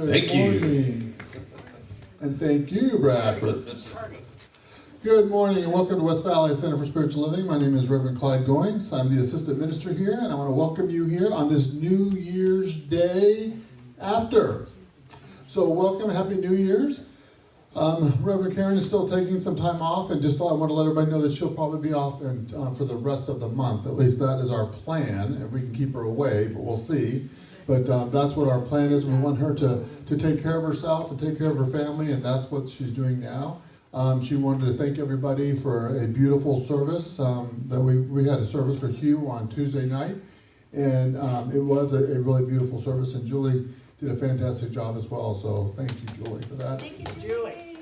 Good morning. And thank you, Bradford. Good morning and welcome to West Valley Center for Spiritual Living. My name is Reverend Clyde Goings. I'm the assistant minister here, and I want to welcome you here on this New Year's Day after. So welcome, Happy New Year's. Reverend Karen is still taking some time off, and just I want to let everybody know that she'll probably be off for the rest of the month. At least that is our plan, and we can keep her away, but we'll see. But that's what our plan is. We want her to take care of herself and take care of her family, and that's what she's doing now. She wanted to thank everybody for a beautiful service. That we had a service for Hugh on Tuesday night, and it was a really beautiful service, and Julie did a fantastic job as well. So thank you, Julie, for that. Thank you, Julie.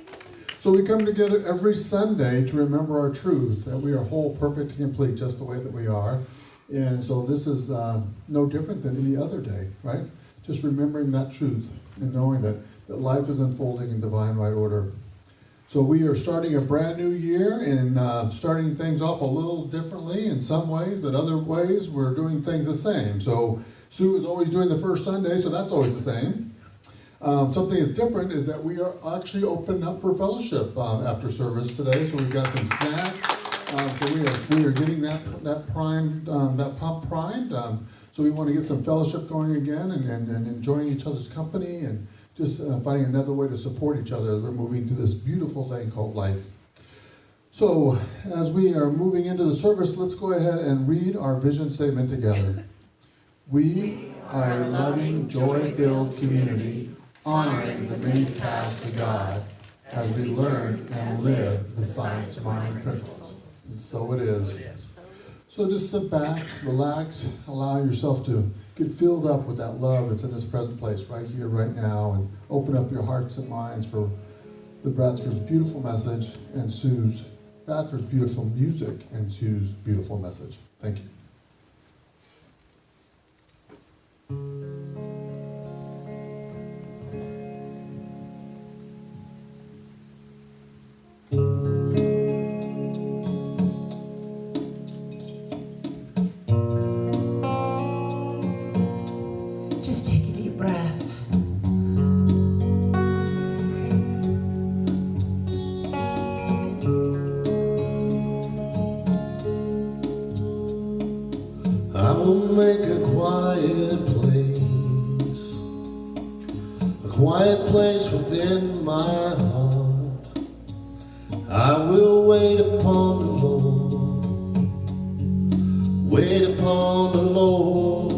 So we come together every Sunday to remember our truths, that we are whole, perfect, and complete, just the way that we are. And so this is no different than any other day, right? Just remembering that truth and knowing that life is unfolding in divine right order. So we are starting a brand new year and starting things off a little differently in some ways, but other ways we're doing things the same. So Sue is always doing the first Sunday, so that's always the same. Something that's different is that we are actually opening up for fellowship after service today. So we've got some snacks. So we are getting that primed, that pump primed. So we want to get some fellowship going again and enjoying each other's company and just finding another way to support each other as we're moving through this beautiful thing called life. So as we are moving into the service, let's go ahead and read our vision statement together. We are a loving, joy-filled community, honoring the many paths to God as we learn and live the science mind principles. And so it is. So just sit back, relax, allow yourself to get filled up with that love that's in this present place right here, right now, and open up your hearts and minds for the Bradford's beautiful message and Bradford's beautiful music and Sue's beautiful message. Thank you. Just take a deep breath. I will make a quiet place within my heart. I will wait upon the Lord, wait upon the Lord.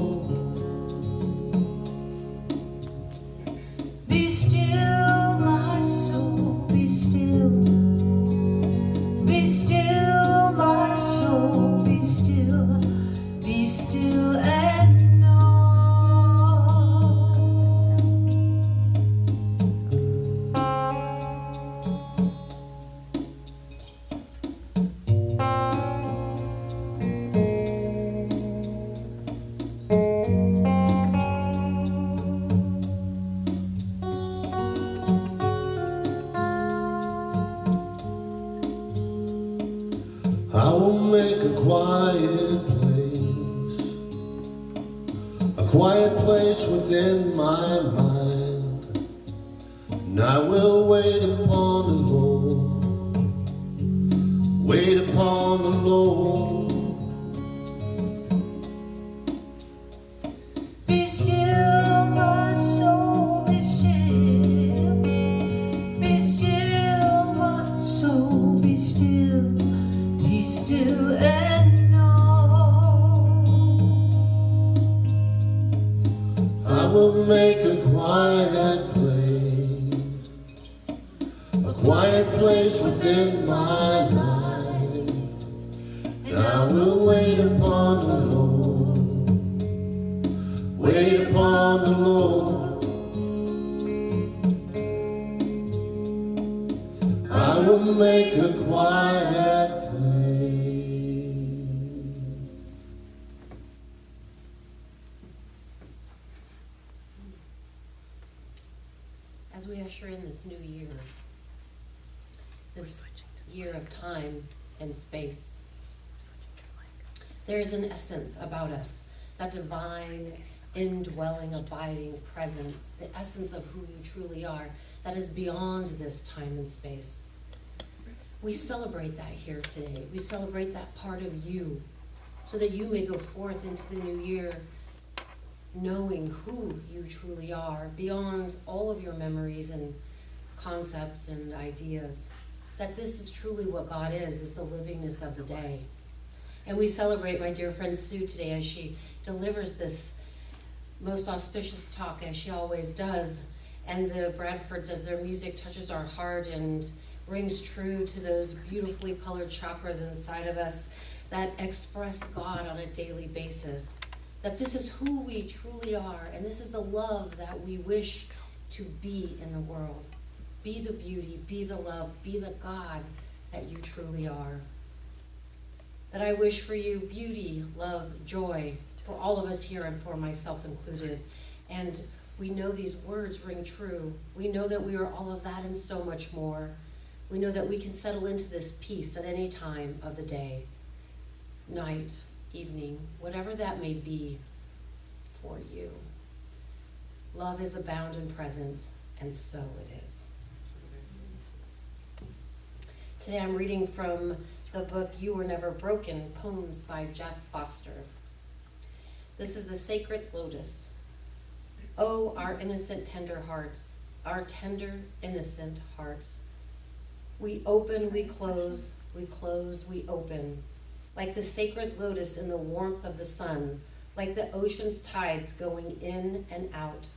Be still, my soul, be still. Be still, my soul, be still. Be still and know. I will make a quiet place within my mind, and I will wait upon the Lord, wait upon the Lord. Be still, my soul, be still. Be still, my soul, be still. Be still and know. I will make a quiet place within my life, and I will wait upon the Lord, wait upon the Lord. I will make a quiet place. As we usher in this new year, this year of time and space, there is an essence about us, that divine indwelling, abiding presence, the essence of who you truly are, that is beyond this time and space. We celebrate that here today. We celebrate that part of you so that you may go forth into the new year knowing who you truly are beyond all of your memories and concepts and ideas. That this is truly what God is the livingness of the day. And we celebrate my dear friend Sue today as she delivers this most auspicious talk, as she always does. And the Bradfords, as their music touches our heart and rings true to those beautifully colored chakras inside of us that express God on a daily basis. That this is who we truly are, and this is the love that we wish to be in the world. Be the beauty, be the love, be the God that you truly are. That I wish for you beauty, love, joy, for all of us here and for myself included. And we know these words ring true. We know that we are all of that and so much more. We know that we can settle into this peace at any time of the day, night, evening, whatever that may be for you. Love is abound and present, and so it is. Today I'm reading from the book You Were Never Broken, Poems by Jeff Foster. This is the Sacred Lotus. Oh, our innocent, tender hearts, our tender, innocent hearts. We open, we close, we open. Like the sacred lotus in the warmth of the sun, like the ocean's tides going in and out.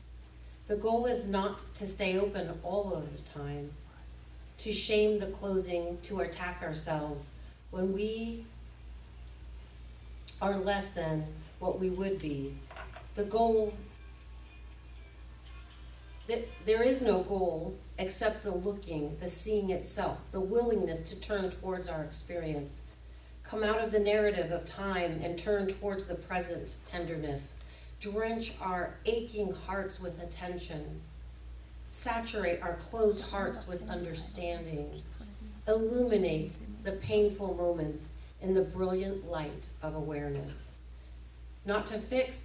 The goal is not to stay open all of the time, to shame the closing, to attack ourselves when we are less than what we would be. The goal, there is no goal except the looking, the seeing itself, the willingness to turn towards our experience. Come out of the narrative of time and turn towards the present tenderness. Drench our aching hearts with attention. Saturate our closed hearts with understanding. Illuminate the painful moments in the brilliant light of awareness. Not to fix,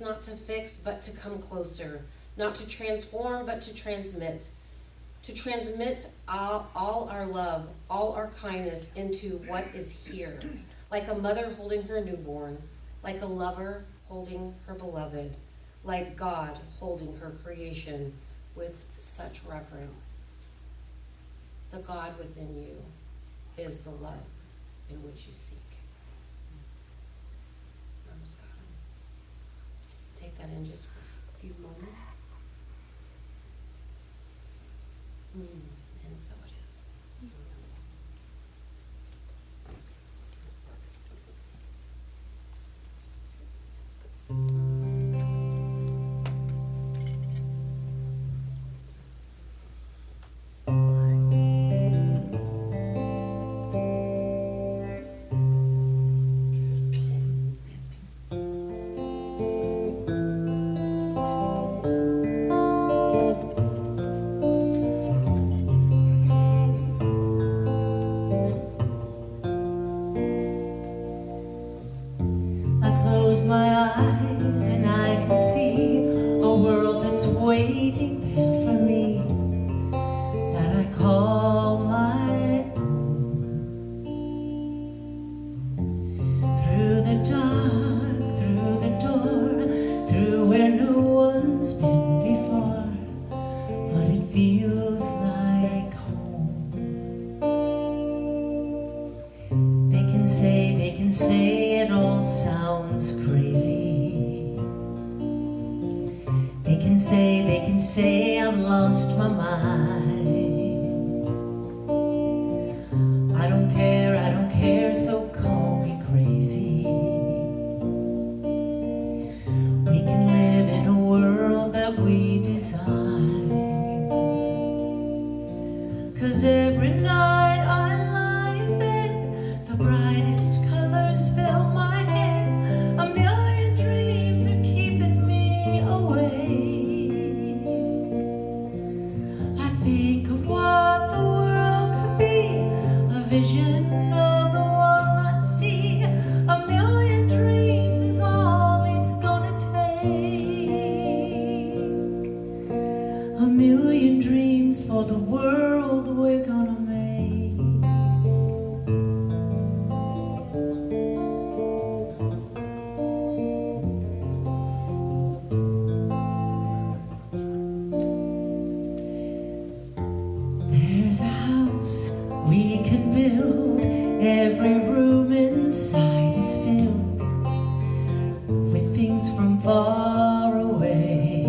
but to come closer. Not to transform, but to transmit. To transmit all our love, all our kindness into what is here. Like a mother holding her newborn, like a lover holding her beloved, like God holding her creation with such reverence. The God within you is the love in which you seek. Namaskar. Take that in just for a few moments. And so it is. My eyes and I can see a world that's waiting there for me, that I call my own. Through the dark, through the door, through where no one's been before, but it feels like home. They can say it all sounds crazy. They can say I've lost my mind. I don't care, so call me crazy. We can live in a world that we design. 'Cause every night I lie in bed, the brightest colors fill my head. A million dreams are keeping me awake. I think of what the world could be, a vision of the one I see. A million dreams is all it's gonna take. a million dreams for the world we're gonna make. There's a house we can build, every room inside is filled with things from far away.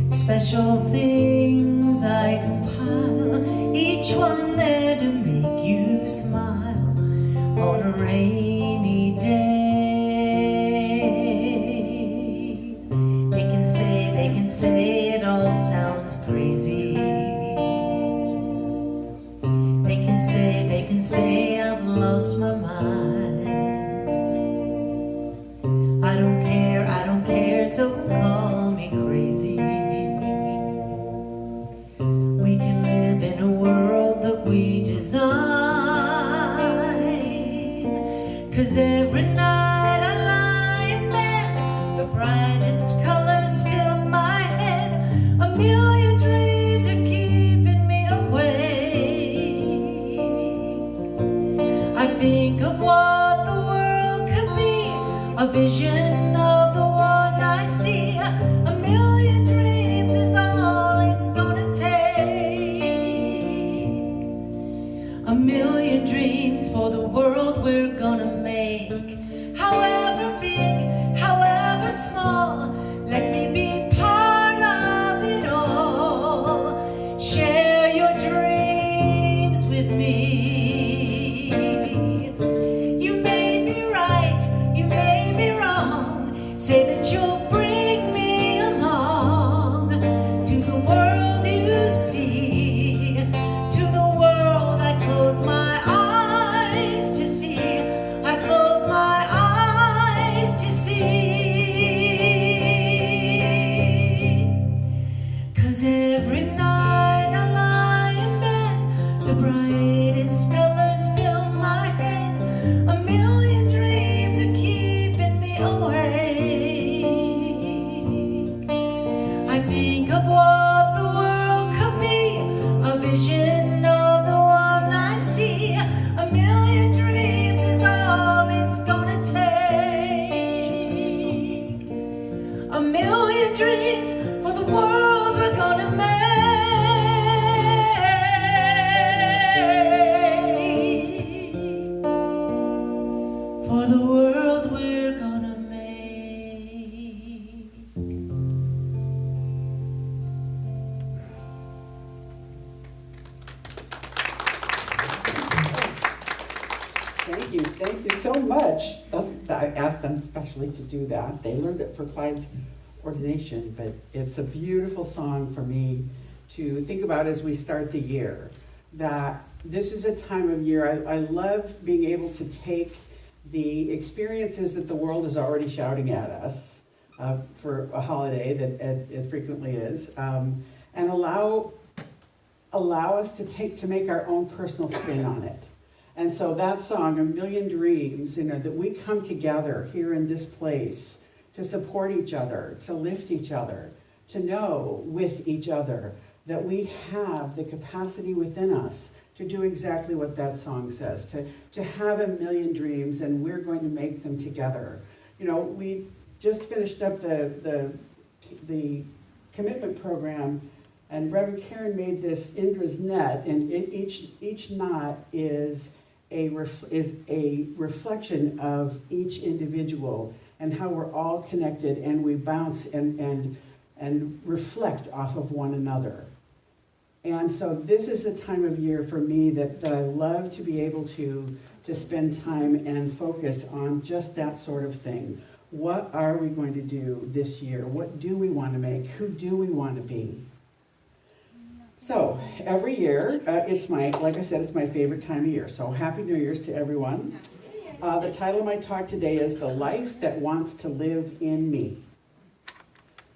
Special things I compile, each one there to make you smile on a rainy day. They can say it all sounds crazy. They can say I've lost my mind. I don't care, so call me crazy. We can live in a world that we design, 'cause every night I lie in bed, the brightest colors fill my head. A million dreams are keeping me awake. I think of what the world could be, a vision of the one I see. A million dreams is all it's gonna take. A million dreams for the world we're gonna make. However big, however small, let me be part of it all. Share your dreams with me. You may be right, you may be wrong. Say that you'll bring me along to the world you see, to the world I close my eyes to see. I close my eyes to see. 'Cause every night I lie in bed, the brightest colors fill my head. A million dreams are keeping me awake. I think of what the world could be, a vision of the one I see. A million dreams is all it's gonna take. A million dreams for the world we're gonna make. For the world we're gonna make. Thank you so much. I asked them specially to do that. They learned it for Clyde's ordination, but it's a beautiful song for me to think about as we start the year. That this is a time of year, I love being able to take the experiences that the world is already shouting at us for a holiday that it frequently is, and allow us to make our own personal spin on it. And so that song, A Million Dreams, that we come together here in this place to support each other, to lift each other, to know with each other that we have the capacity within us to do exactly what that song says, to have a million dreams, and we're going to make them together. We just finished up the commitment program, and Reverend Karen made this Indra's net, and each knot is a reflection of each individual and how we're all connected, and we bounce and reflect off of one another. And so this is the time of year for me that I love to be able to spend time and focus on just that sort of thing. What are we going to do this year? What do we want to make? Who do we want to be? So every year, like I said, it's my favorite time of year. So Happy New Year's to everyone. The title of my talk today is The Life That Wants to Live in Me.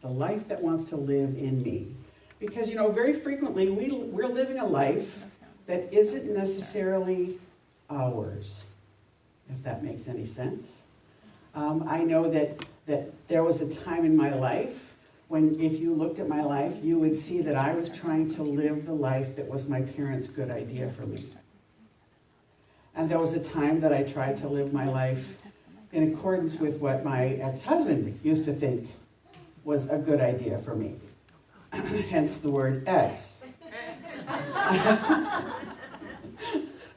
The life that wants to live in me. Because, very frequently we're living a life that isn't necessarily ours, if that makes any sense. I know that there was a time in my life, if you looked at my life, you would see that I was trying to live the life that was my parents' good idea for me. And there was a time that I tried to live my life in accordance with what my ex-husband used to think was a good idea for me. Hence the word ex.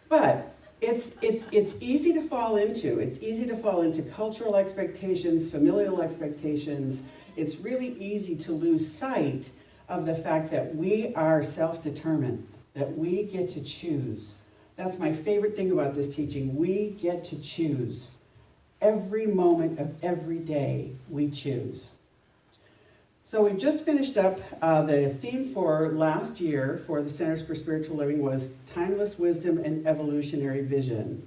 But it's easy to fall into. It's easy to fall into cultural expectations, familial expectations. It's really easy to lose sight of the fact that we are self-determined, that we get to choose. That's my favorite thing about this teaching. We get to choose. Every moment of every day, we choose. So we've just finished up, the theme for last year for the Centers for Spiritual Living was Timeless Wisdom and Evolutionary Vision.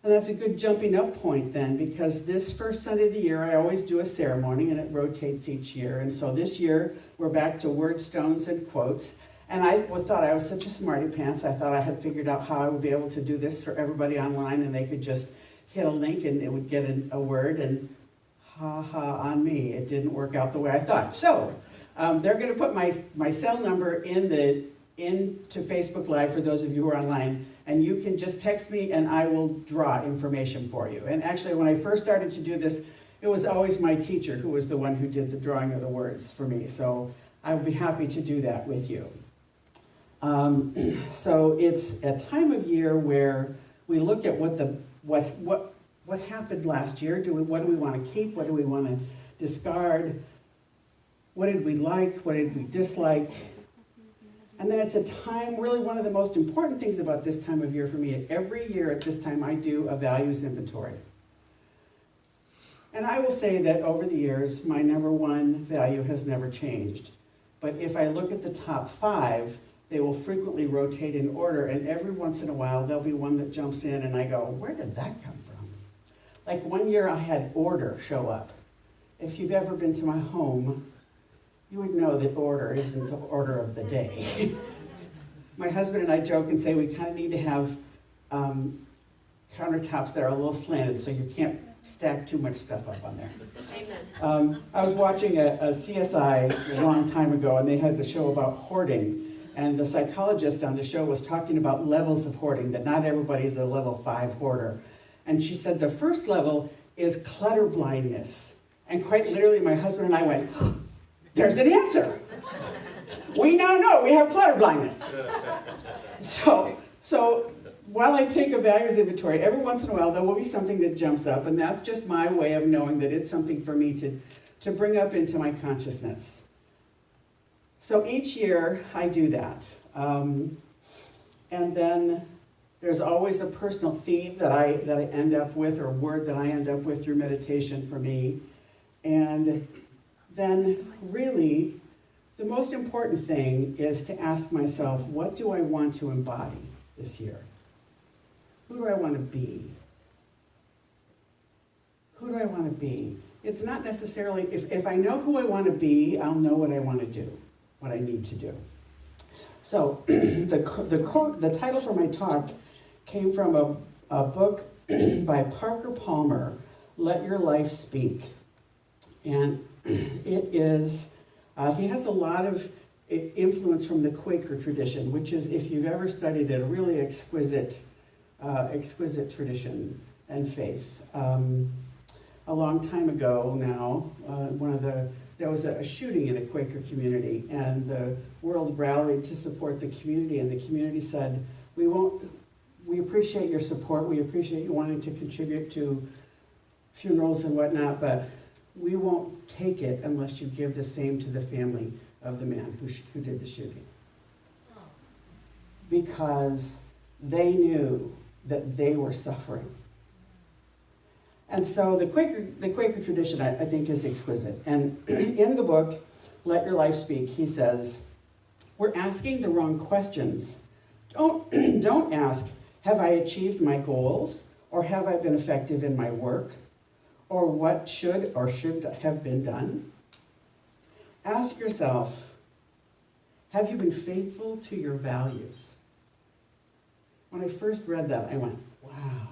And that's a good jumping up point then, because this first Sunday of the year, I always do a ceremony and it rotates each year. And so this year, we're back to word stones and quotes. And I thought I was such a smarty pants. I thought I had figured out how I would be able to do this for everybody online, and they could just hit a link and it would get a word, and ha ha on me. It didn't work out the way I thought. So they're going to put my cell number into Facebook Live for those of you who are online, and you can just text me and I will draw information for you. And actually, when I first started to do this, it was always my teacher who was the one who did the drawing of the words for me. So I would be happy to do that with you. So it's a time of year where we look at what happened last year. What do we want to keep? What do we want to discard? What did we like? What did we dislike? And then it's a time, really one of the most important things about this time of year for me, every year at this time I do a values inventory. And I will say that over the years, my number one value has never changed. But if I look at the top 5, they will frequently rotate in order, and every once in a while there'll be one that jumps in and I go, where did that come from? Like one year I had order show up. If you've ever been to my home, you would know that order isn't the order of the day. My husband and I joke and say we kind of need to have countertops that are a little slanted so you can't stack too much stuff up on there. Amen. I was watching a CSI a long time ago, and they had a show about hoarding. And the psychologist on the show was talking about levels of hoarding, that not everybody's a level 5 hoarder. And she said the first level is clutter blindness. And quite literally, my husband and I went, there's an answer. We now know we have clutter blindness. So while I take a values inventory, every once in a while there will be something that jumps up, and that's just my way of knowing that it's something for me to bring up into my consciousness. So each year I do that. And then there's always a personal theme that I end up with, or word that I end up with through meditation for me. And then really the most important thing is to ask myself, what do I want to embody this year? Who do I want to be? Who do I want to be? It's not necessarily, if I know who I want to be, I'll know what I want to do, what I need to do. So the title for my talk came from a book by Parker Palmer, Let Your Life Speak. And it is, he has a lot of influence from the Quaker tradition, which is, if you've ever studied it, a really exquisite tradition and faith. A long time ago now, there was a shooting in a Quaker community, and the world rallied to support the community, and the community said, we appreciate your support, we appreciate you wanting to contribute to funerals and whatnot, but we won't take it unless you give the same to the family of the man who did the shooting. Because they knew that they were suffering. And so the Quaker tradition, I think, is exquisite. And in the book, Let Your Life Speak, he says, we're asking the wrong questions. Don't ask, have I achieved my goals? Or have I been effective in my work? Or what should or shouldn't have been done? Ask yourself, have you been faithful to your values? When I first read that, I went, wow.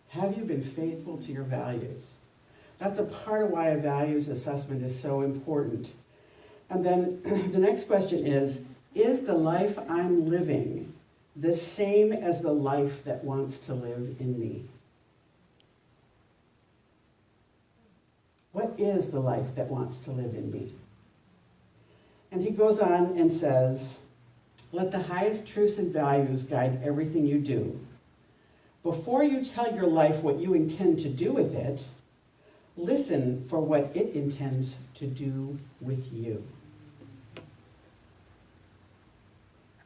Have you been faithful to your values? That's a part of why a values assessment is so important. And then the next question is the life I'm living the same as the life that wants to live in me? What is the life that wants to live in me? And he goes on and says, let the highest truths and values guide everything you do. Before you tell your life what you intend to do with it, listen for what it intends to do with you.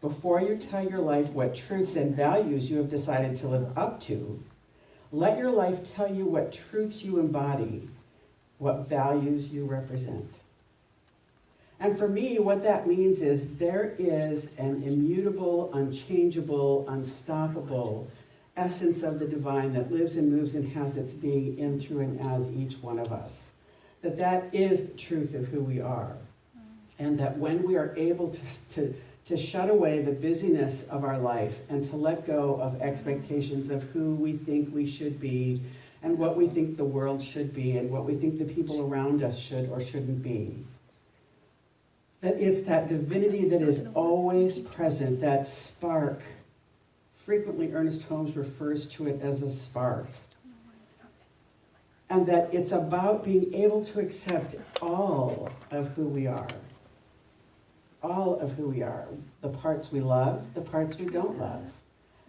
Before you tell your life what truths and values you have decided to live up to, let your life tell you what truths you embody, what values you represent. And for me, what that means is there is an immutable, unchangeable, unstoppable essence of the divine that lives and moves and has its being in, through, and as each one of us. That is the truth of who we are. And that when we are able to shut away the busyness of our life and to let go of expectations of who we think we should be and what we think the world should be and what we think the people around us should or shouldn't be, that it's that divinity that is always present, that spark. Frequently, Ernest Holmes refers to it as a spark. And that it's about being able to accept all of who we are. All of who we are. The parts we love, the parts we don't love.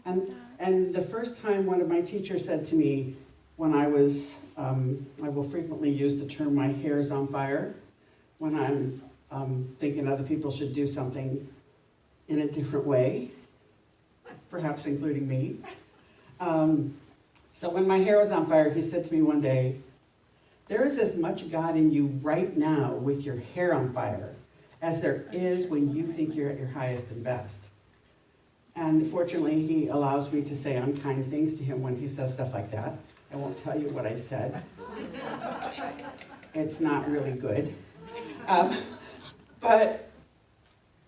And the first time one of my teachers said to me, when I was, I will frequently use the term, my hair's on fire, when I'm thinking other people should do something in a different way, perhaps including me. So when my hair was on fire, he said to me one day, there is as much God in you right now with your hair on fire as there is when you think you're at your highest and best. And fortunately, he allows me to say unkind things to him when he says stuff like that. I won't tell you what I said. It's not really good. But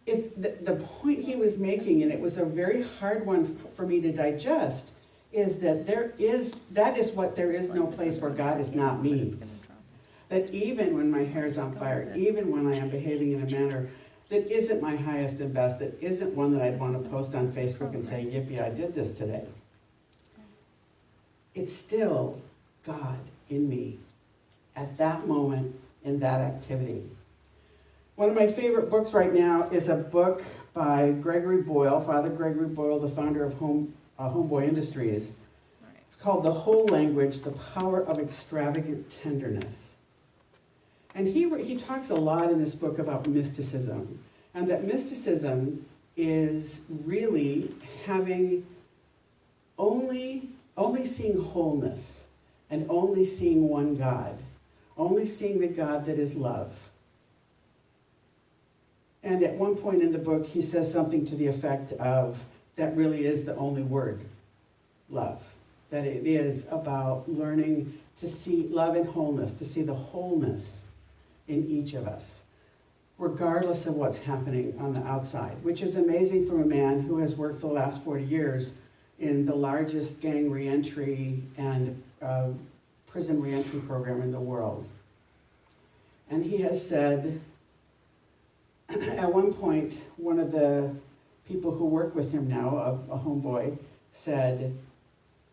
the point he was making, and it was a very hard one for me to digest, is that that is what there is no place where God is not means. That even when my hair's on fire, even when I am behaving in a manner that isn't my highest and best, that isn't one that I'd want to post on Facebook and say, yippee, I did this today. It's still God in me at that moment in that activity. One of my favorite books right now is a book by Gregory Boyle, Father Gregory Boyle, the founder of Homeboy Industries. It's called The Whole Language, The Power of Extravagant Tenderness. And he talks a lot in this book about mysticism, and that mysticism is really having only seeing wholeness and only seeing one God, only seeing the God that is love. And at one point in the book, he says something to the effect of, that really is the only word, love. That it is about learning to see love and wholeness, to see the wholeness in each of us, regardless of what's happening on the outside, which is amazing from a man who has worked for the last 40 years in the largest gang reentry and prison reentry program in the world. And he has said, at one point, one of the people who work with him now, a homeboy, said,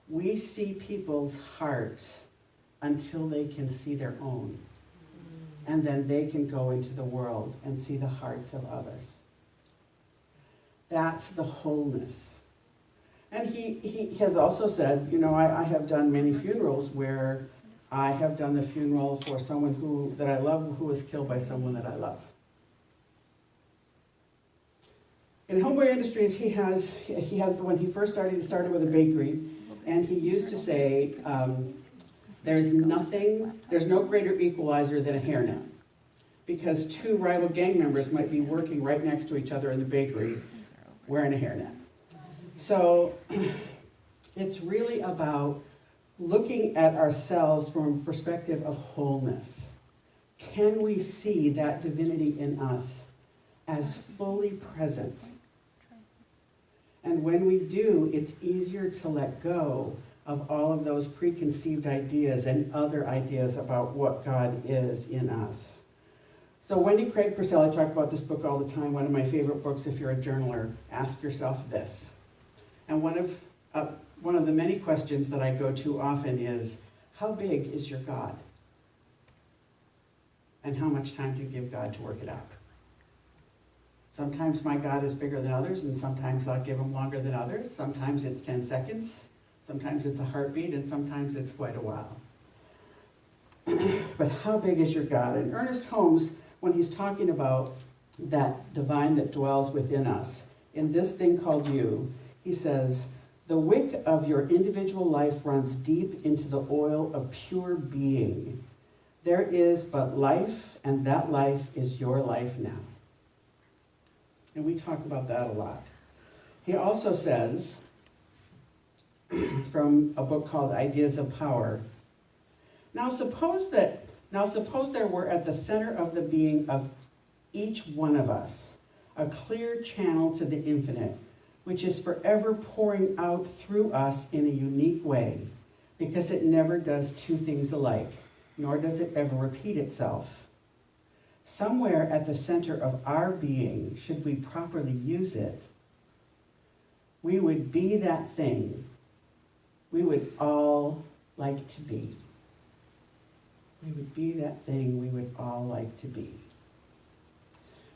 we see people's hearts until they can see their own. And then they can go into the world and see the hearts of others. That's the wholeness. And he has also said, I have done many funerals where I have done the funeral for someone that I love who was killed by someone that I love. In Homeboy Industries, he has when he first started with a bakery, and he used to say, there's no greater equalizer than a hairnet, because two rival gang members might be working right next to each other in the bakery wearing a hairnet. So it's really about looking at ourselves from a perspective of wholeness. Can we see that divinity in us as fully present? And when we do, it's easier to let go of all of those preconceived ideas and other ideas about what God is in us. So Wendy Craig Purcell, I talk about this book all the time, one of my favorite books if you're a journaler. Ask yourself this. And one of the many questions that I go to often is, how big is your God? And how much time do you give God to work it out? Sometimes my God is bigger than others, and sometimes I'll give him longer than others. Sometimes it's 10 seconds, sometimes it's a heartbeat, and sometimes it's quite a while. But how big is your God? And Ernest Holmes, when he's talking about that divine that dwells within us, in this thing called you, he says, the wick of your individual life runs deep into the oil of pure being. There is but life, and that life is your life now. And we talk about that a lot. He also says, from a book called Ideas of Power, now suppose there were at the center of the being of each one of us a clear channel to the infinite, which is forever pouring out through us in a unique way, because it never does two things alike, nor does it ever repeat itself. Somewhere at the center of our being, should we properly use it, we would be that thing we would all like to be. We would be that thing we would all like to be.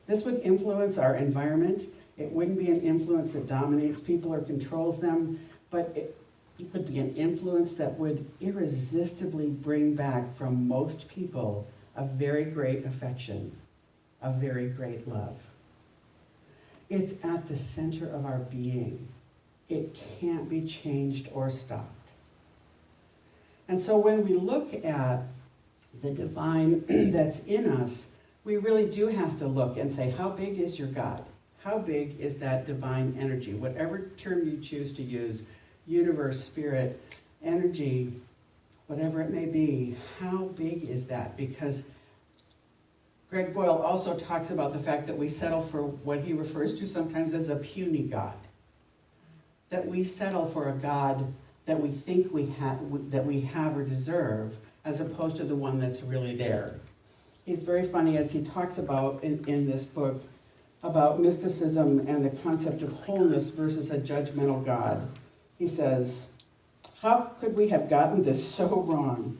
This would influence our environment. It wouldn't be an influence that dominates people or controls them, but it would be an influence that would irresistibly bring back from most people a very great affection, a very great love. It's at the center of our being. It can't be changed or stopped. And so when we look at the divine that's in us, we really do have to look and say, how big is your God? How big is that divine energy? Whatever term you choose to use, universe, spirit, energy, whatever it may be, how big is that? Because Greg Boyle also talks about the fact that we settle for what he refers to sometimes as a puny God. That we settle for a God that we think we have or deserve, as opposed to the one that's really there. He's very funny as he talks about in this book about mysticism and the concept of wholeness versus a judgmental God. He says, how could we have gotten this so wrong?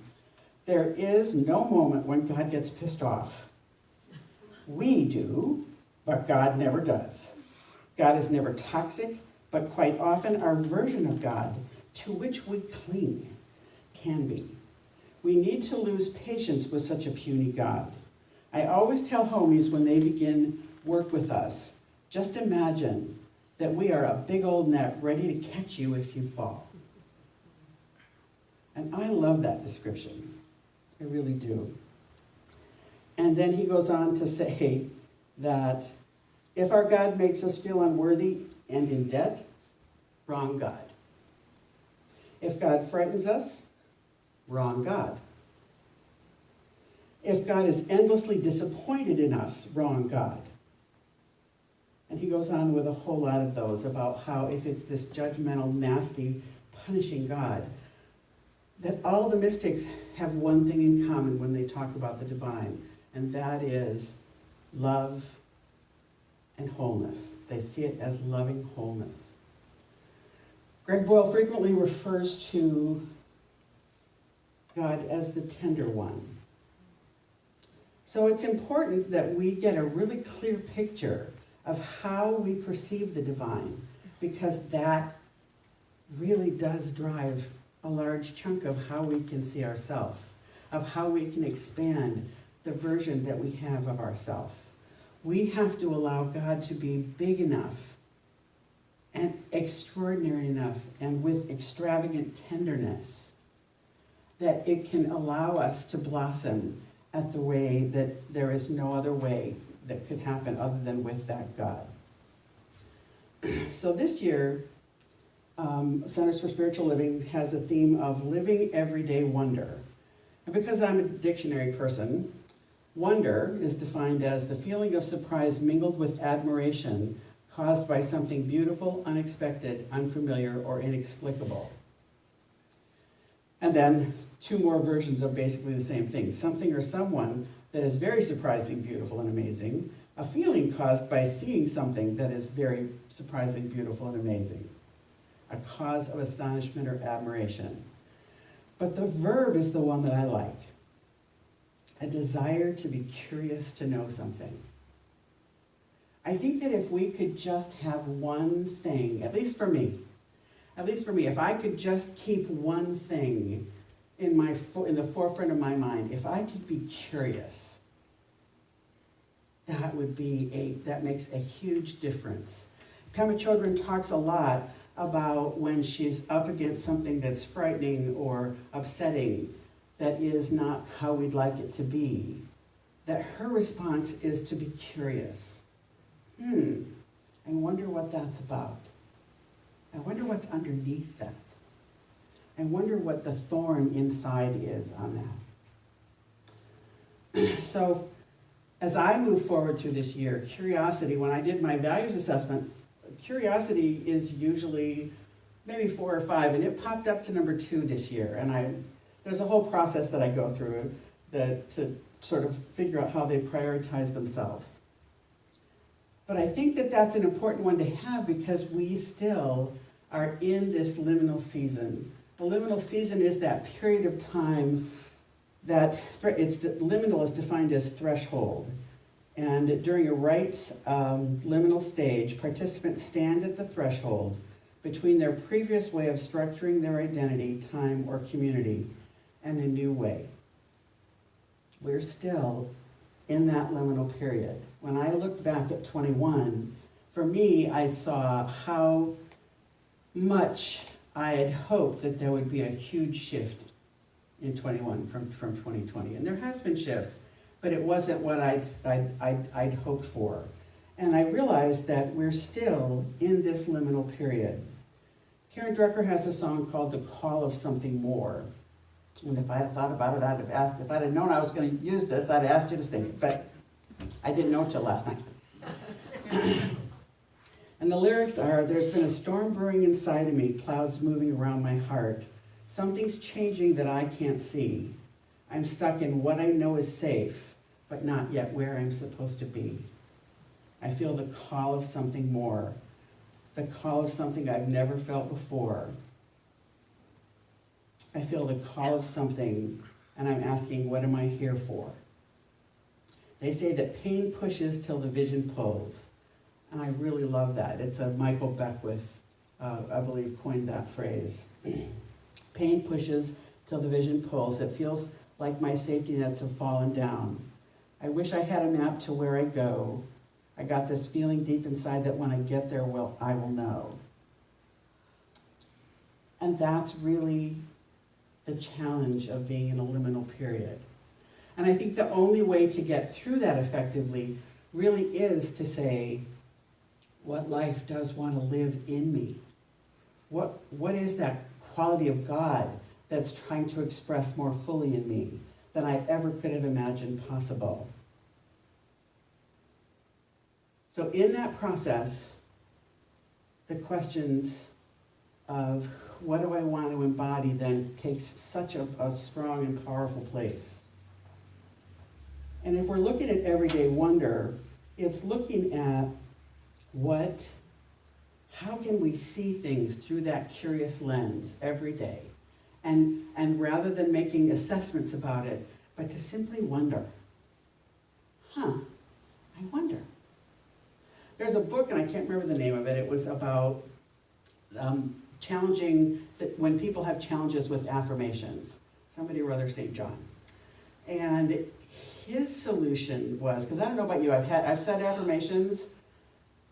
There is no moment when God gets pissed off. We do, but God never does. God is never toxic, but quite often our version of God, to which we cling, can be. We need to lose patience with such a puny God. I always tell homies when they begin work with us, just imagine that we are a big old net ready to catch you if you fall. And I love that description. I really do. And then he goes on to say that if our God makes us feel unworthy and in debt, wrong God. If God frightens us, wrong God. If God is endlessly disappointed in us, wrong God. And he goes on with a whole lot of those about how if it's this judgmental, nasty, punishing God, that all the mystics have one thing in common when they talk about the divine, and that is love and wholeness. They see it as loving wholeness. Greg Boyle frequently refers to God as the tender one. So it's important that we get a really clear picture of how we perceive the divine, because that really does drive a large chunk of how we can see ourselves, of how we can expand the version that we have of ourselves. We have to allow God to be big enough and extraordinary enough and with extravagant tenderness that it can allow us to blossom at the way that there is no other way that could happen other than with that God. So this year, Centers for Spiritual Living has a theme of living everyday wonder. And because I'm a dictionary person, wonder is defined as the feeling of surprise mingled with admiration caused by something beautiful, unexpected, unfamiliar, or inexplicable. And then 2 more versions of basically the same thing. Something or someone that is very surprising, beautiful, and amazing. A feeling caused by seeing something that is very surprising, beautiful, and amazing. A cause of astonishment or admiration. But the verb is the one that I like. A desire to be curious to know something. I think that if we could just have one thing, at least for me, if I could just keep one thing in the forefront of my mind, if I could be curious, that makes a huge difference. Pema Chodron talks a lot about when she's up against something that's frightening or upsetting, that is not how we'd like it to be, that her response is to be curious. I wonder what that's about. I wonder what's underneath that. I wonder what the thorn inside is on that. So, as I move forward through this year, curiosity, when I did my values assessment, curiosity is usually maybe 4 or 5, and it popped up to number 2 this year. And there's a whole process that I go through to sort of figure out how they prioritize themselves. But I think that that's an important one to have because we still are in this liminal season. The liminal season is that period of time that liminal is defined as threshold. And during a right liminal stage, participants stand at the threshold between their previous way of structuring their identity, time, or community and a new way. We're still in that liminal period. When I looked back at 21, for me, I saw how much I had hoped that there would be a huge shift in 21 from 2020. And there has been shifts, but it wasn't what I'd hoped for. And I realized that we're still in this liminal period. Karen Drucker has a song called The Call of Something More. And if I had thought about it, I'd have asked, if I'd have known I was going to use this, I'd have asked you to sing it. But I didn't know till last night. And the lyrics are, there's been a storm brewing inside of me, clouds moving around my heart. Something's changing that I can't see. I'm stuck in what I know is safe, but not yet where I'm supposed to be. I feel the call of something more, the call of something I've never felt before. I feel the call of something, and I'm asking, what am I here for? They say that pain pushes till the vision pulls, and I really love that. It's a Michael Beckwith, I believe, coined that phrase. Pain pushes till the vision pulls. It feels like my safety nets have fallen down. I wish I had a map to where I go. I got this feeling deep inside that when I get there, well, I will know. And that's really the challenge of being in a liminal period. And I think the only way to get through that effectively really is to say, what life does want to live in me? What is that quality of God that's trying to express more fully in me than I ever could have imagined possible? So in that process, the questions of what do I want to embody then takes such a strong and powerful place. And if we're looking at everyday wonder, it's looking at how can we see things through that curious lens every day? And rather than making assessments about it, but to simply wonder. I wonder. There's a book, and I can't remember the name of it, it was about challenging, when people have challenges with affirmations. Somebody or other, St. John. And his solution was, because I don't know about you, I've said affirmations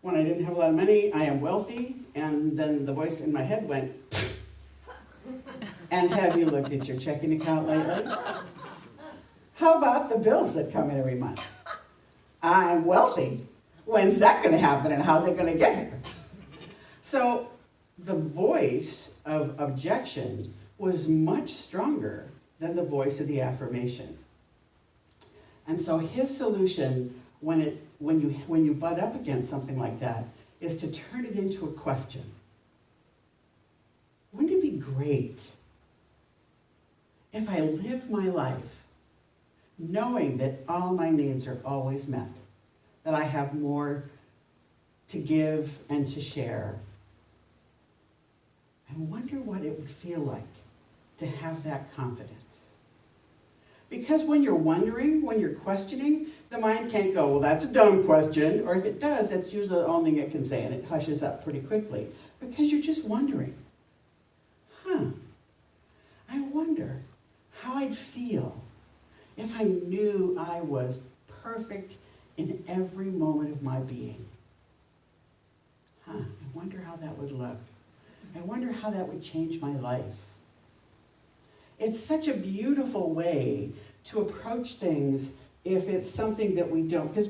when I didn't have a lot of money, I am wealthy, and then the voice in my head went, and have you looked at your checking account lately? How about the bills that come in every month? I'm wealthy. When's that going to happen, and how's it going to get here? So the voice of objection was much stronger than the voice of the affirmation. And so his solution, when you butt up against something like that, is to turn it into a question. Wouldn't it be great if I live my life knowing that all my needs are always met, that I have more to give and to share, I wonder what it would feel like to have that confidence. Because when you're wondering, when you're questioning, the mind can't go, well, that's a dumb question, or if it does, that's usually the only thing it can say, and it hushes up pretty quickly, because you're just wondering, I wonder how I'd feel if I knew I was perfect in every moment of my being. I wonder how that would look. I wonder how that would change my life. It's such a beautiful way to approach things if it's something that we don't, because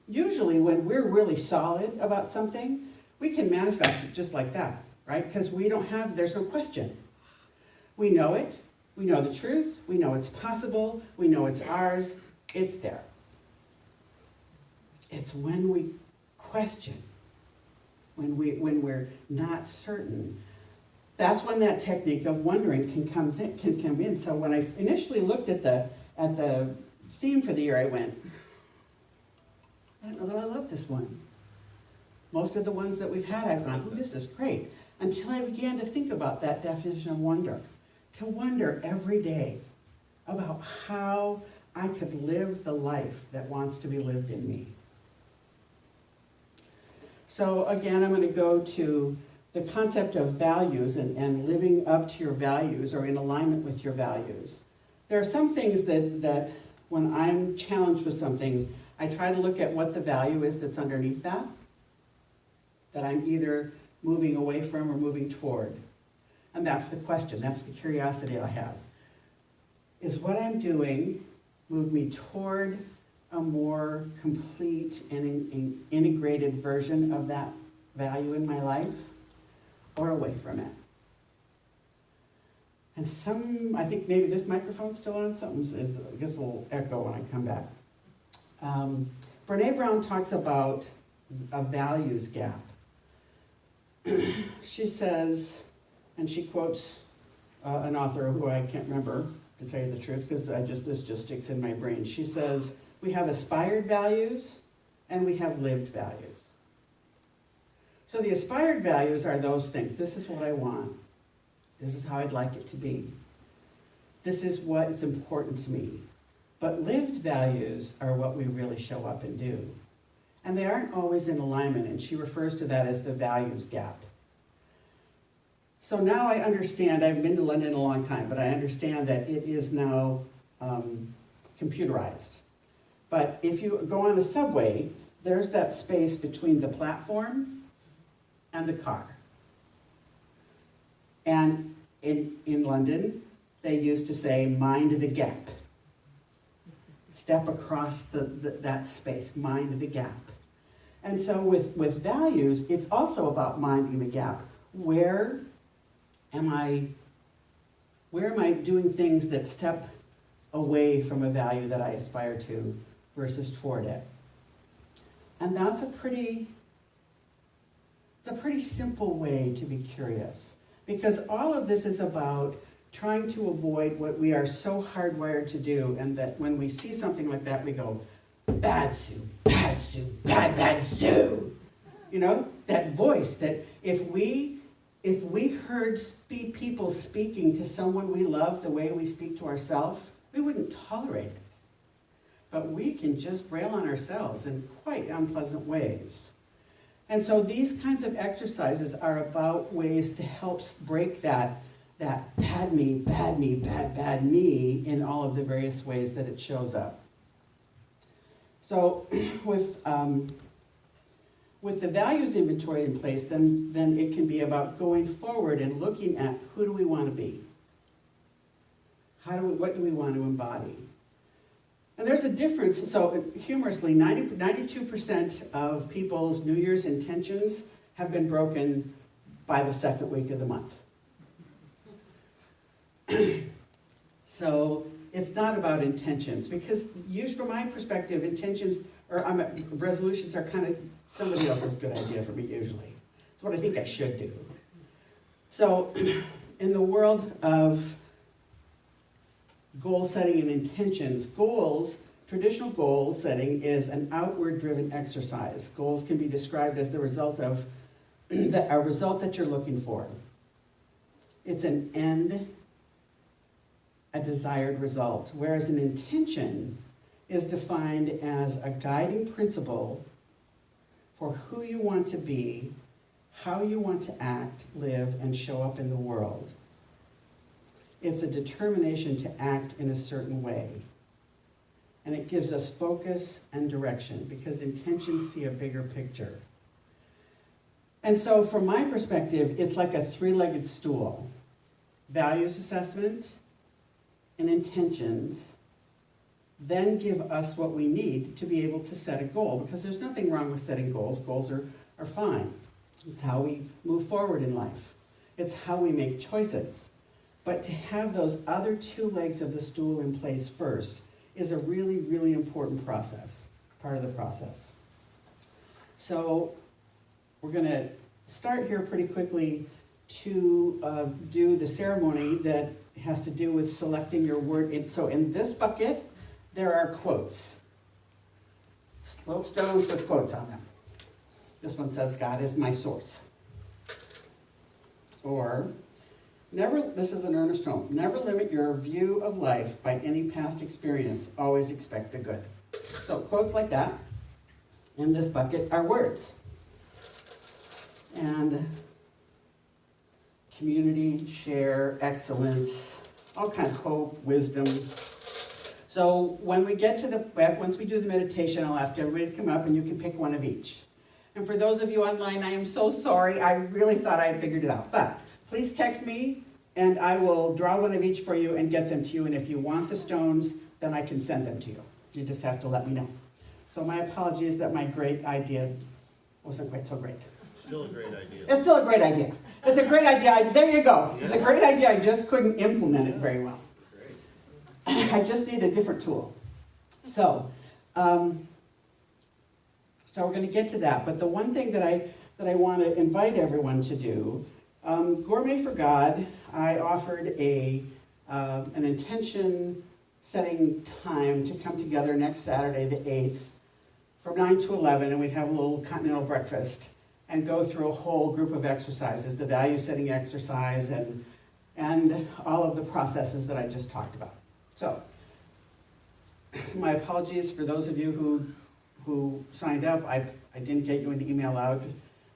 usually when we're really solid about something, we can manifest it just like that, right? Because there's no question. We know it, we know the truth, we know it's possible, we know it's ours, it's there. It's when we question, when we're not certain, that's when that technique of wondering can come in. So when I initially looked at the theme for the year, I went, I don't know that I love this one. Most of the ones that we've had, I've gone, this is great. Until I began to think about that definition of wonder. To wonder every day about how I could live the life that wants to be lived in me. So again, I'm going to go to the concept of values and living up to your values or in alignment with your values. There are some things that when I'm challenged with something, I try to look at what the value is that's underneath that I'm either moving away from or moving toward. And that's the question, that's the curiosity I have. Is what I'm doing move me toward a more complete and integrated version of that value in my life, or away from it? And I think maybe this microphone's still on, I guess a little echo when I come back. Brene Brown talks about a values gap. She says, and she quotes an author who I can't remember, to tell you the truth, because this just sticks in my brain. She says, we have aspired values and we have lived values. So the aspired values are those things. This is what I want. This is how I'd like it to be. This is what is important to me. But lived values are what we really show up and do. And they aren't always in alignment, and she refers to that as the values gap. So now I understand, I've been to London a long time, but I understand that it is now computerized. But if you go on a subway, there's that space between the platform and the car. And in London, they used to say, mind the gap. Step across that space, mind the gap. And so with values, it's also about minding the gap. Where am I doing things that step away from a value that I aspire to versus toward it? And that's a pretty simple way to be curious, because all of this is about trying to avoid what we are so hardwired to do, and that when we see something like that, we go, bad Sue, bad Sue, bad Sue. You know, that voice that if we heard people speaking to someone we love the way we speak to ourselves, we wouldn't tolerate it. But we can just rail on ourselves in quite unpleasant ways. And so these kinds of exercises are about ways to help break that bad me, bad me in all of the various ways that it shows up. So with the values inventory in place, then it can be about going forward and looking at who do we want to be? What do we want to embody? And there's a difference. So humorously, 92% of people's New Year's intentions have been broken by the second week of the month. So it's not about intentions, because usually from my perspective, resolutions are kind of somebody else's good idea for me usually. It's what I think I should do. So in the world of goal setting and intentions. Traditional goal setting is an outward-driven exercise. Goals can be described as the result of a result that you're looking for. It's an end, a desired result, whereas an intention is defined as a guiding principle for who you want to be, how you want to act, live, and show up in the world. It's a determination to act in a certain way. And it gives us focus and direction because intentions see a bigger picture. And so from my perspective, it's like a three-legged stool. Values assessment and intentions then give us what we need to be able to set a goal, because there's nothing wrong with setting goals. Goals are fine. It's how we move forward in life. It's how we make choices. But to have those other two legs of the stool in place first is a really, really important process, part of the process. So we're going to start here pretty quickly to do the ceremony that has to do with selecting your word. So in this bucket, there are quotes. Stones with quotes on them. This one says, God is my source. Or, this is an earnest tone, never limit your view of life by any past experience. Always expect the good. So quotes like that in this bucket are words. And community, share, excellence, all kinds of hope, wisdom. So when we get to once we do the meditation, I'll ask everybody to come up and you can pick one of each. And for those of you online, I am so sorry. I really thought I had figured it out. But please text me and I will draw one of each for you and get them to you. And if you want the stones, then I can send them to you. You just have to let me know. So my apologies that my great idea wasn't quite so great. Still a great idea. It's still a great idea. It's a great idea. There you go. It's a great idea. I just couldn't implement it very well. I just need a different tool. So we're going to get to that. But the one thing that I want to invite everyone to do, Gourmet for God, I offered an intention setting time to come together next Saturday, the 8th, from 9 to 11, and we'd have a little continental breakfast and go through a whole group of exercises, the value setting exercise and all of the processes that I just talked about. So, my apologies for those of you who signed up. I didn't get you an email out,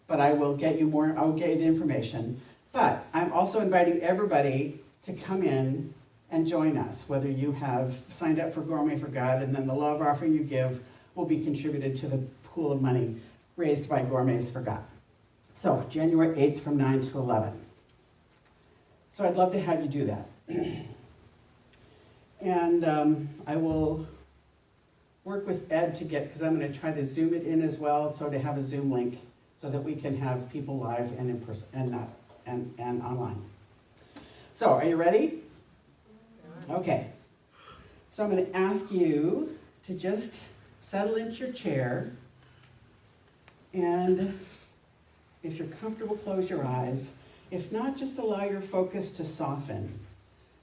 but I will get you more, I'll get you the information. But I'm also inviting everybody to come in and join us, whether you have signed up for Gourmet for God, and then the love offering you give will be contributed to the pool of money raised by Gourmets for God. So, January 8th from 9 to 11. So I'd love to have you do that. And I will work with Ed to because I'm going to try to Zoom it in as well, so to have a Zoom link so that we can have people live and in person and online. So, are you ready? Okay. So I'm going to ask you to just settle into your chair, and if you're comfortable, close your eyes. If not, just allow your focus to soften,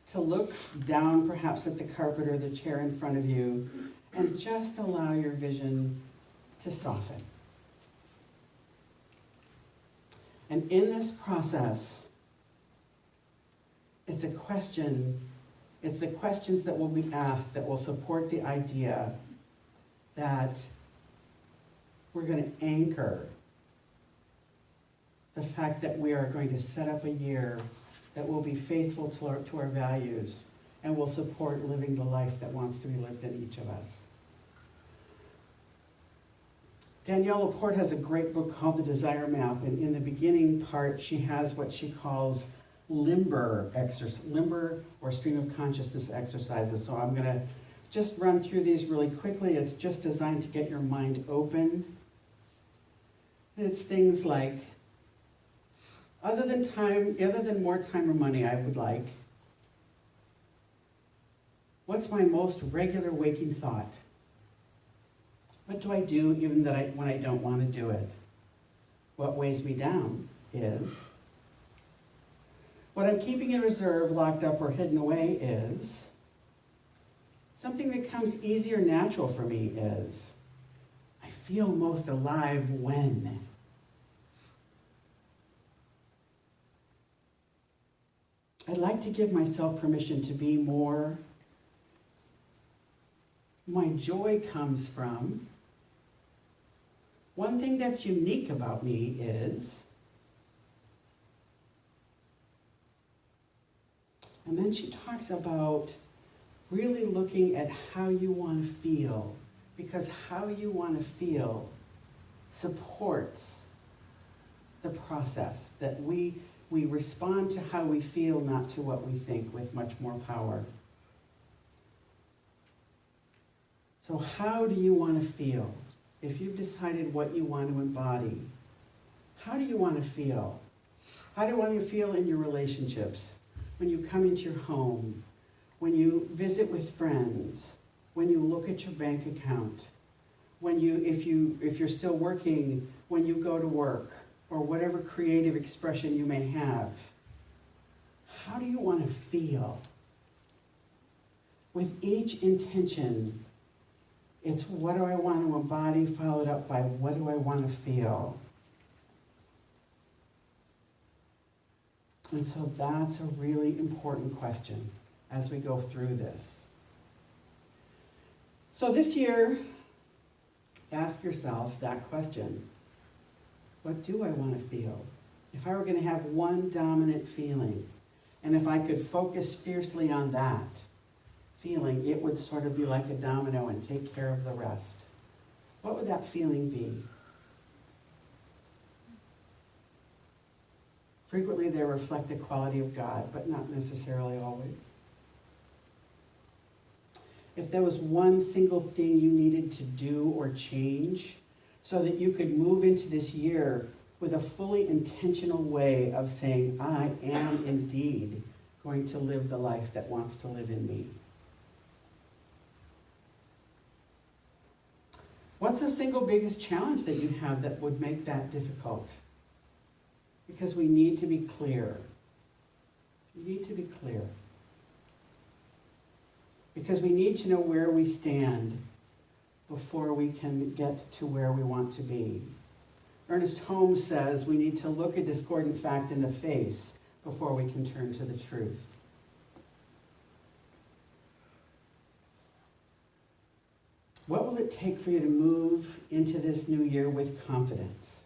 to look down perhaps at the carpet or the chair in front of you, and just allow your vision to soften. And in this process, it's the questions that will be asked that will support the idea that we're going to anchor the fact that we are going to set up a year that will be faithful to our values and will support living the life that wants to be lived in each of us. Danielle Laporte has a great book called The Desire Map, and in the beginning part, she has what she calls limber or stream of consciousness exercises. So I'm going to just run through these really quickly. It's just designed to get your mind open. It's things like, other than more time or money I would like, what's my most regular waking thought? What do I do even when I don't want to do it? What weighs me down is, what I'm keeping in reserve, locked up, or hidden away is, Something that comes easy or natural for me is, I feel most alive when. I'd like to give myself permission to be more. My joy comes from. One thing that's unique about me is. And then she talks about really looking at how you want to feel, because how you want to feel supports the process, that we respond to how we feel, not to what we think, with much more power. So how do you want to feel? If you've decided what you want to embody, how do you want to feel? How do you want to feel in your relationships? When you come into your home, when you visit with friends, when you look at your bank account, when if you're still working, when you go to work, or whatever creative expression you may have. How do you want to feel? With each intention, it's what do I want to embody, followed up by what do I want to feel? And so that's a really important question as we go through this. So this year, ask yourself that question. What do I want to feel? If I were going to have one dominant feeling, and if I could focus fiercely on that feeling, it would sort of be like a domino and take care of the rest. What would that feeling be? Frequently they reflect the quality of God, but not necessarily always. If there was one single thing you needed to do or change so that you could move into this year with a fully intentional way of saying, I am indeed going to live the life that wants to live in me. What's the single biggest challenge that you have that would make that difficult? Because we need to be clear. We need to be clear. Because we need to know where we stand before we can get to where we want to be. Ernest Holmes says we need to look a discordant fact in the face before we can turn to the truth. What will it take for you to move into this new year with confidence?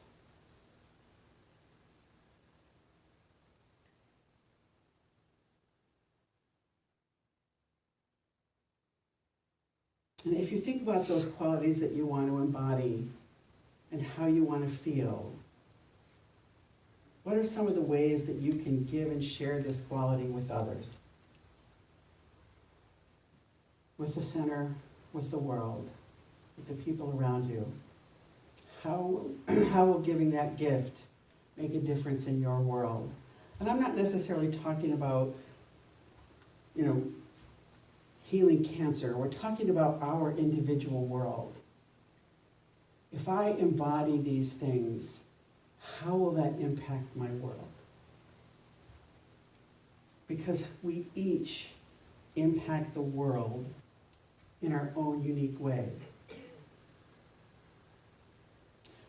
And if you think about those qualities that you want to embody and how you want to feel, what are some of the ways that you can give and share this quality with others? With the center, with the world, with the people around you? How will giving that gift make a difference in your world? And I'm not necessarily talking about, healing cancer. We're talking about our individual world. If I embody these things, how will that impact my world? Because we each impact the world in our own unique way.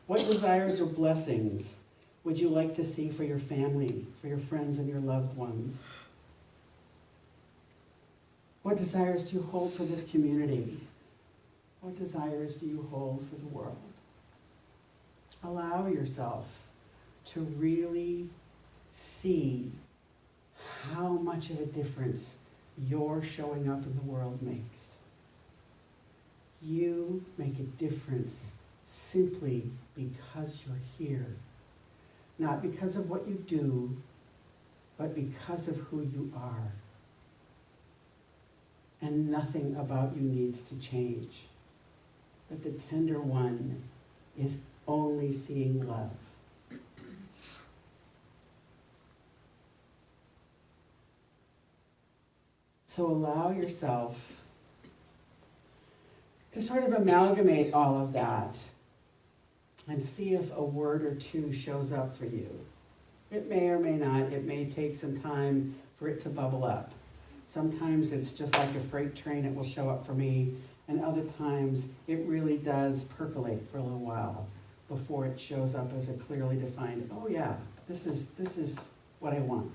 What desires or blessings would you like to see for your family, for your friends and your loved ones? What desires do you hold for this community? What desires do you hold for the world? Allow yourself to really see how much of a difference your showing up in the world makes. You make a difference simply because you're here. Not because of what you do, but because of who you are. And nothing about you needs to change. But the tender one is only seeing love. So allow yourself to sort of amalgamate all of that and see if a word or two shows up for you. It may or may not. It may take some time for it to bubble up. Sometimes it's just like a freight train, it will show up for me, and other times it really does percolate for a little while before it shows up as a clearly defined, oh yeah, this is what I want.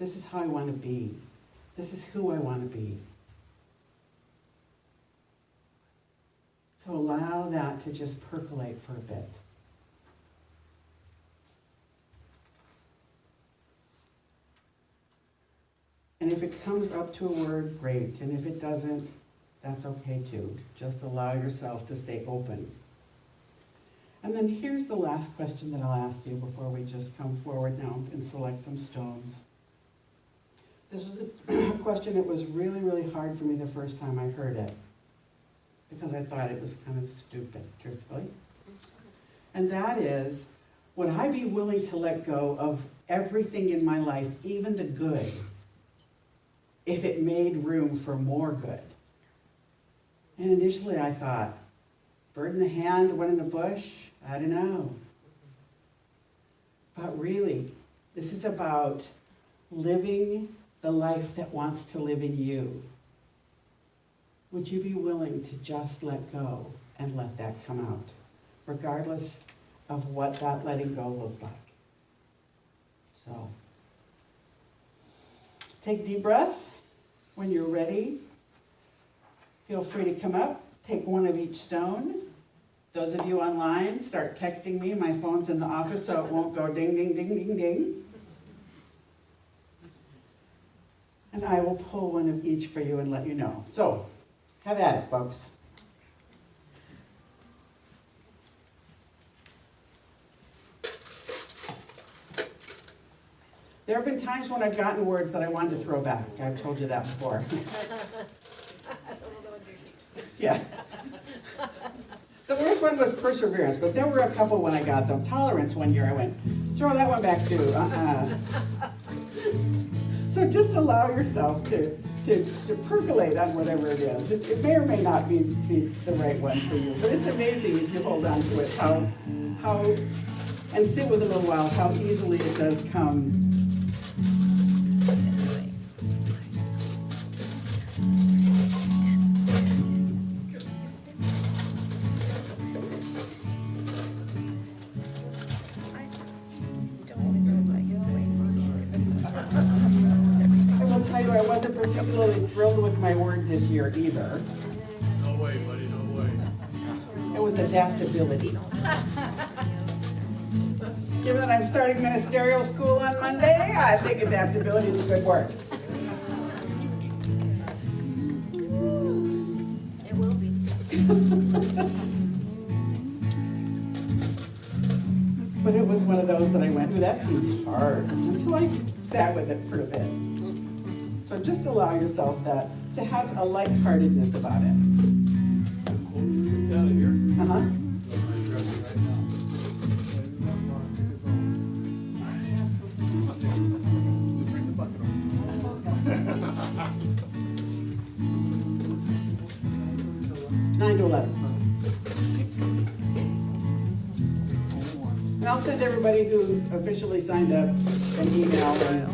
This is how I want to be. This is who I want to be. So allow that to just percolate for a bit. And if it comes up to a word, great. And if it doesn't, that's okay too. Just allow yourself to stay open. And then here's the last question that I'll ask you before we just come forward now and select some stones. This was a question that was really, really hard for me the first time I heard it, because I thought it was kind of stupid, truthfully. And that is, would I be willing to let go of everything in my life, even the good, if it made room for more good? And initially I thought, bird in the hand, one in the bush, I don't know. But really, this is about living the life that wants to live in you. Would you be willing to just let go and let that come out, regardless of what that letting go looked like? So, take a deep breath. When you're ready, feel free to come up, take one of each stone. Those of you online, start texting me. My phone's in the office, so it won't go ding, ding, ding, ding, ding. And I will pull one of each for you and let you know. So, have at it, folks. There have been times when I've gotten words that I wanted to throw back. I've told you that before. Yeah. The worst one was perseverance, but there were a couple when I got them. Tolerance one year, I went, throw that one back too. So just allow yourself to percolate on whatever it is. It may or may not be the right one for you, but it's amazing if you hold on to it, how and sit with it a little while, how easily it does come. I wasn't particularly thrilled with my word this year either. No way, buddy, no way. It was adaptability. Given that I'm starting ministerial school on Monday, I think adaptability is a good word. It will be. But it was one of those that I went, ooh, that seems hard, until I sat with it for a bit. So just allow yourself that, to have a lightheartedness about it. Get out of here. Uh-huh. I'm dressing right now. 9 to 11. And I'll send everybody who officially signed up an email.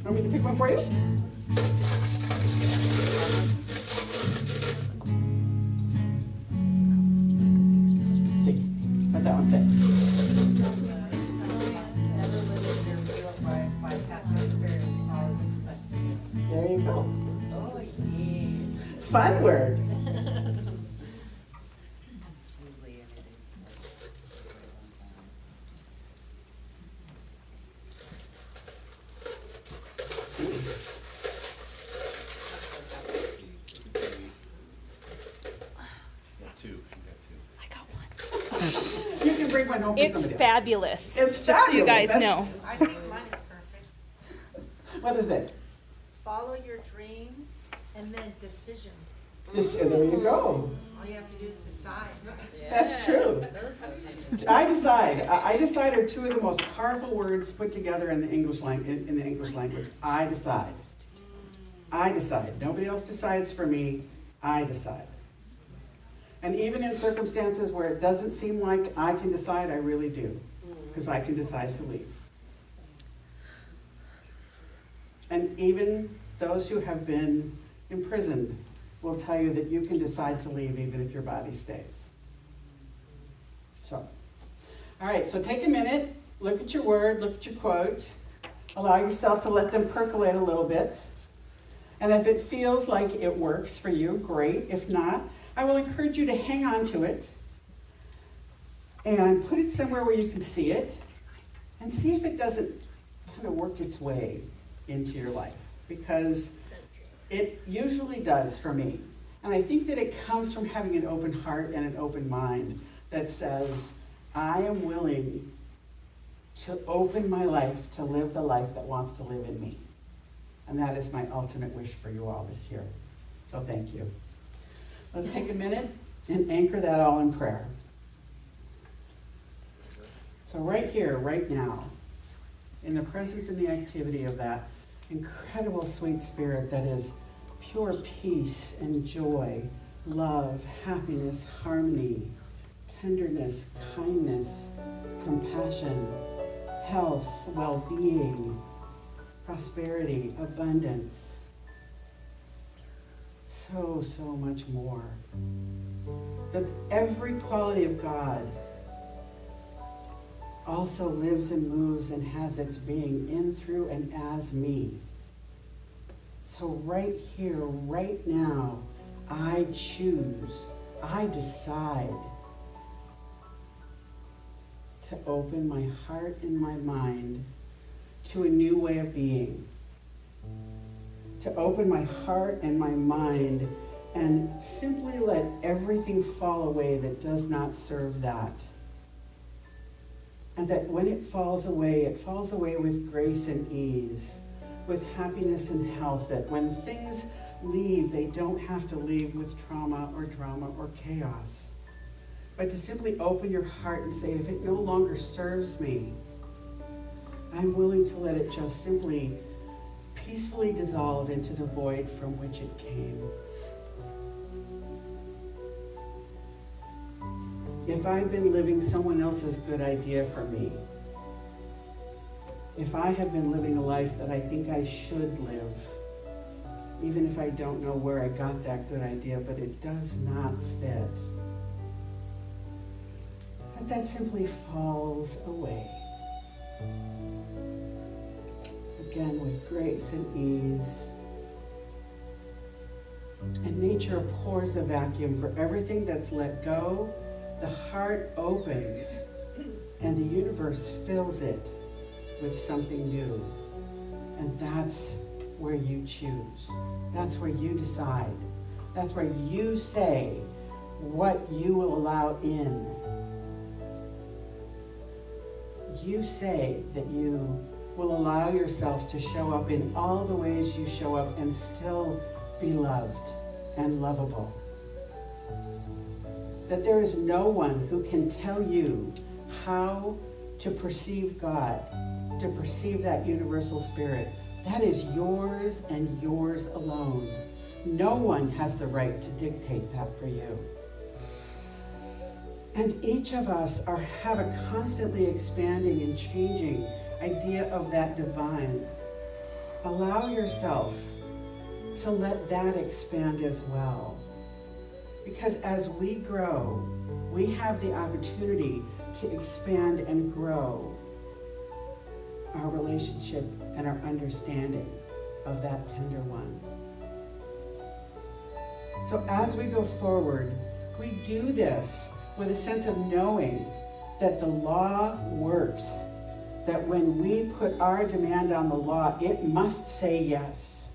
Want me to pick one for you? See, what that one say? There you go. Oh, yeah. Fun word. You can bring one home for It's somebody else. fabulous. It's just so you fabulous. guys That's- know. I think mine is perfect. What is it? Follow your dreams and then decision. There you go. All you have to do is decide. That's true. I decide. I decide are two of the most powerful words put together in the English language. I decide. I decide. Nobody else decides for me. I decide. And even in circumstances where it doesn't seem like I can decide, I really do. Because I can decide to leave. And even those who have been imprisoned will tell you that you can decide to leave even if your body stays. So, all right, so take a minute, look at your word, look at your quote, allow yourself to let them percolate a little bit. And if it feels like it works for you, great. If not, I will encourage you to hang on to it and put it somewhere where you can see it and see if it doesn't kind of work its way into your life, because it usually does for me. And I think that it comes from having an open heart and an open mind that says, I am willing to open my life to live the life that wants to live in me. And that is my ultimate wish for you all this year. So thank you. Let's take a minute and anchor that all in prayer. So right here, right now, in the presence and the activity of that incredible sweet spirit that is pure peace and joy, love, happiness, harmony, tenderness, kindness, compassion, health, well-being, prosperity, abundance, so much more. That every quality of God also lives and moves and has its being in, through, and as me. So right here, right now, I choose, I decide to open my heart and my mind to a new way of being. To open my heart and my mind and simply let everything fall away that does not serve that. And that when it falls away with grace and ease, with happiness and health, that when things leave, they don't have to leave with trauma or drama or chaos. But to simply open your heart and say, if it no longer serves me, I'm willing to let it just simply peacefully dissolve into the void from which it came. If I've been living someone else's good idea for me, if I have been living a life that I think I should live, even if I don't know where I got that good idea, but it does not fit, that simply falls away. Again, with grace and ease. And nature pours the vacuum for everything that's let go. The heart opens, and the universe fills it with something new. And that's where you choose. That's where you decide. That's where you say what you will allow in. You say that you will allow yourself to show up in all the ways you show up and still be loved and lovable. That there is no one who can tell you how to perceive God, to perceive that universal spirit. That is yours and yours alone. No one has the right to dictate that for you. And each of us have a constantly expanding and changing idea of that divine. Allow yourself to let that expand as well. Because as we grow, we have the opportunity to expand and grow our relationship and our understanding of that tender one. So as we go forward, we do this with a sense of knowing that the law works, that when we put our demand on the law, it must say yes.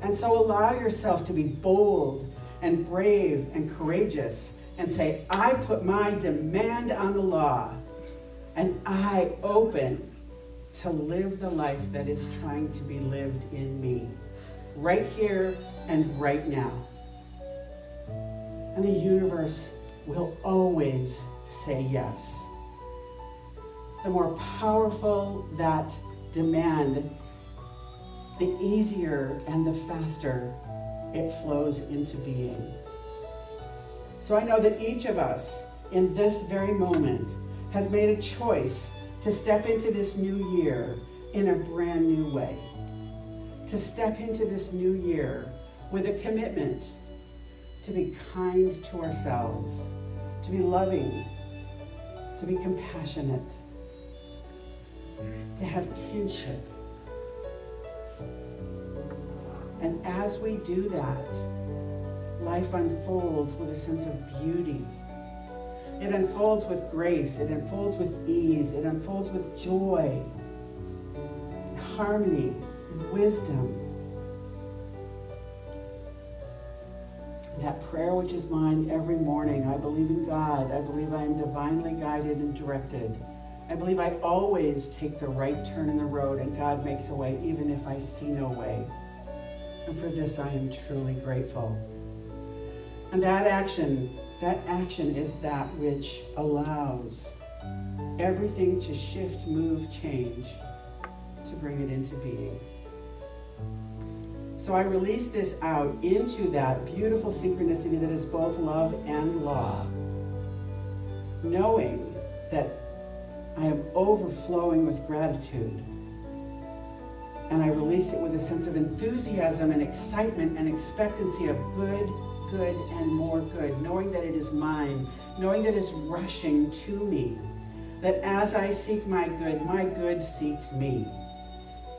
And so allow yourself to be bold and brave and courageous and say, I put my demand on the law and I open to live the life that is trying to be lived in me, right here and right now. And the universe will always say yes. The more powerful that demand, the easier and the faster it flows into being. So I know that each of us in this very moment has made a choice to step into this new year in a brand new way. to step into this new year with a commitment to be kind to ourselves, to be loving, to be compassionate, to have kinship. And as we do that, life unfolds with a sense of beauty. It unfolds with grace, it unfolds with ease, it unfolds with joy, harmony, and wisdom. That prayer which is mine every morning, I believe in God, I believe I am divinely guided and directed. I believe I always take the right turn in the road and God makes a way even if I see no way. And for this I am truly grateful. And that action is that which allows everything to shift, move, change, to bring it into being. So I release this out into that beautiful synchronicity that is both love and law, knowing that I am overflowing with gratitude. And I release it with a sense of enthusiasm and excitement and expectancy of good, good, and more good, knowing that it is mine, knowing that it's rushing to me, that as I seek my good seeks me,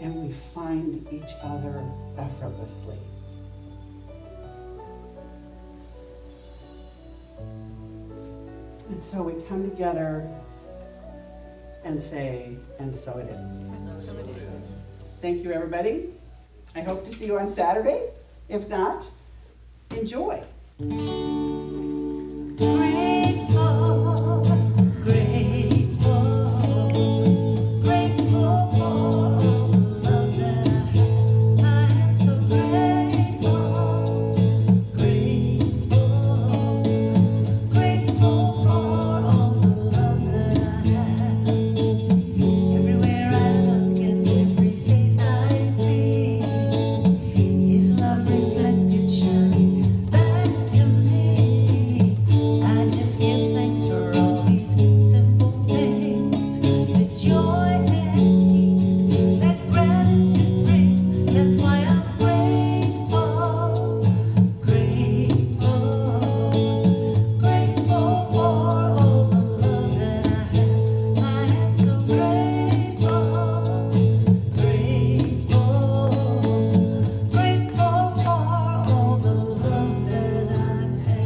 and we find each other effortlessly. And so we come together and say, and so it is. Thank you, everybody. I hope to see you on Saturday. If not, enjoy. Grateful, grateful, grateful for all the love that I am so grateful, grateful, grateful for all the love that I have. Everywhere I look and every face I see is love reflected shining back to me. I just give thanks for all these simple things, the joy and peace that gratitude brings. That's why I'm grateful, grateful, grateful for all the love that I am so grateful, grateful, grateful for all the love that I've had.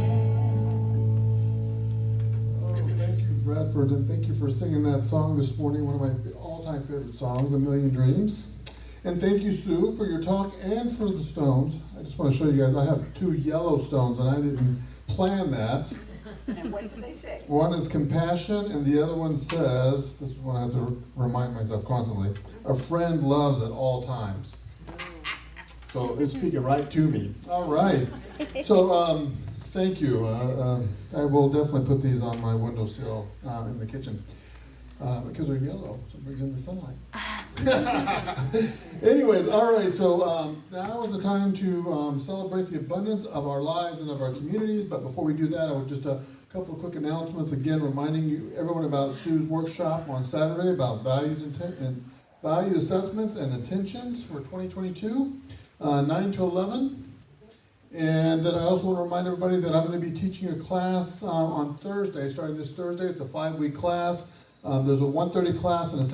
Oh, thank you, Bradford, and thank you for singing that song this morning, one of my all-time favorite songs, A Million Dreams. And thank you, Sue, for your talk and for the stones. I just want to show you guys, I have 2 yellow stones, and I didn't plan that. And what did they say? One is compassion, and the other one says, this is one I have to remind myself constantly, a friend loves at all times. So it's speaking right to me. All right. So thank you. I will definitely put these on my windowsill in the kitchen because they're yellow, so it brings in the sunlight. Anyways, all right. So now is the time to celebrate the abundance of our lives and of our communities. But before we do that, I would just a couple of quick announcements. Again, reminding you everyone about Sue's workshop on Saturday about values and value assessments and attentions for 2022. 9 to 11. And then I also want to remind everybody that I'm going to be teaching a class on Thursday, starting this Thursday. It's a 5-week class. There's a 1:30 class and a